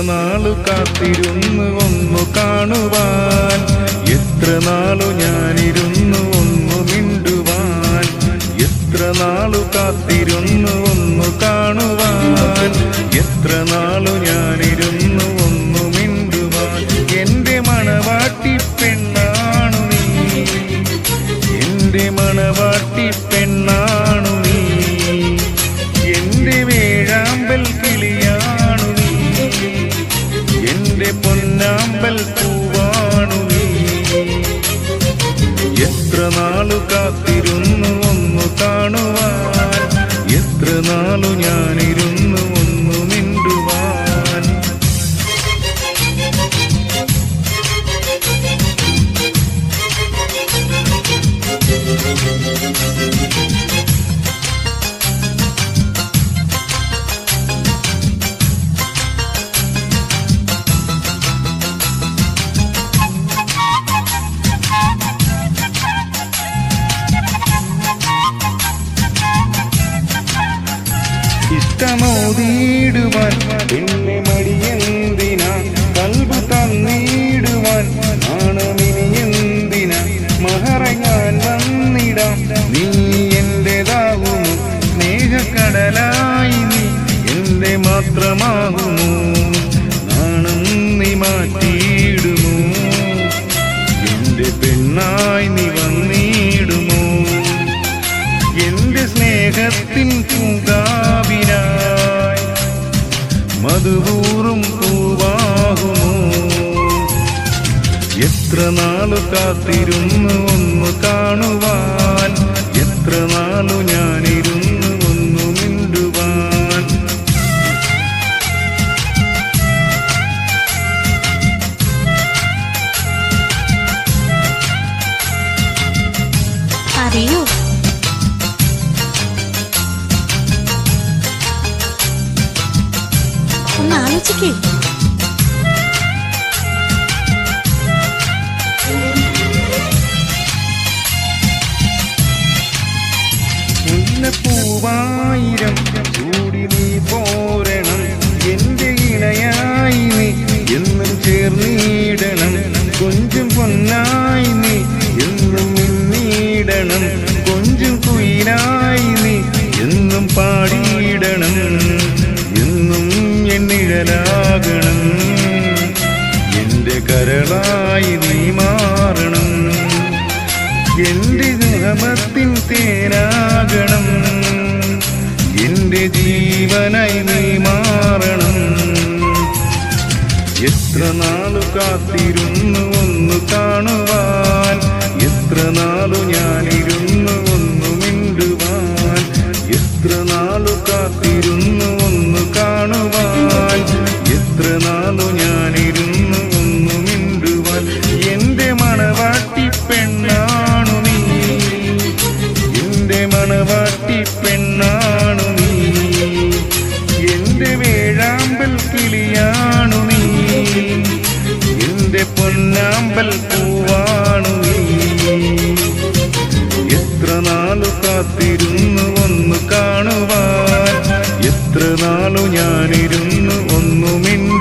നാളു കാത്തിരുന്നു ഒന്നു കാണുവാൻ, എത്ര നാളു ഞാനിരുന്നു ഒന്നു മിണ്ടുവാൻ, എത്ര നാളു കാത്തിരുന്നു ഒന്നു കാണുവാൻ, എത്ര നാളു ഞാനിരുന്നു ഒന്നു മിണ്ടുവാൻ. എന്റെ മണവാട്ടി പെണ്ണാണു നീ, എന്റെ മണവാട്ടി പെണ്ണാണു നീ, എന്റെ വേഴാമ്പൽ കിളിയാണു നീ, എന്റെ പൊന്നാമ്പൽ പൂവാണു നീ. എത്ര നാളു കാത്തിരുന്നു ഒന്നു കാണുവാൻ, എത്ര നാളു ഞാനിരുന്നു ഒന്നു മിണ്ടുവാൻ. ഇഷ്ടമോതിടുവാൻ പിന്നെ മടിയെന്തിനാ, കൽബ് തന്നിടുവാൻ നാണമിനി എന്തിനാ, മഹറങ്ങാൻ വന്നിടാം നീ എന്റേതാകുമോ, സ്നേഹക്കടലായി നീ എന്റെ മാത്രമാകുമോ, നാണം നീ മാറ്റിയിടുമോ, എന്റെ പെണ്ണായി നീ വന്നിടുമോ, എന്റെ സ്നേഹത്തിൻ പൂങ്കാവിനായി മധുപൂറും പൂവാകുമോ. എത്ര നാളു കാത്തിരുന്നു ഒന്നു കാണുവാൻ, എത്ര നാളു ഞാനിരുന്നു ഒന്നു മിണ്ടുവാൻ. അറിയൂ, ഒന്ന് ആലോചിക്കേ. മുല്ലപ്പൂവായിരം ചൂടി നീ പോരണം, എന്റെ ഇണയായി നീ എന്നും ചേർന്നിടണം, കൊഞ്ചും പൊന്നായി നീ എന്നും മിന്നിടണം, കൊഞ്ചും കുയിലായി നീ എന്നും പാടിയിടണം, എന്നും എന്നിഴലാകണം, എന്റെ കരളായി നീ മാറണം, എന്റെ ഗൃഹമത്തിൻ തേനാകണം, എന്റെ ജീവനായി നീ മാറണം. എത്ര നാളു കാത്തിരുന്നു ഒന്നു കാണുവാൻ, എത്ര നാളു ഞാനിരുന്നു ഒന്നു മിണ്ടുവാൻ, എത്ര നാളു കാത്തിരുന്നു ഒന്നു കാണുവാൻ, എത്ര നാളു ഞാനിരുന്നു ഒന്നു മിണ്ടുവാൻ. എന്റെ മണവാട്ടി പെണ്ണാണു നീ, എന്റെ മണവാട്ടി പെണ്ണാണു നീ, എന്റെ വേഴാമ്പൽ കിളിയാണു നീ, എന്റെ പൊന്നാമ്പൽ പൂവാണു നീ. എത്ര നാളു കാത്തിരുന്നു ഒന്നു കാണുവാൻ, എത്ര നാളു ഞാനിരുന്നു ഒന്നു മിണ്ടുവാൻ.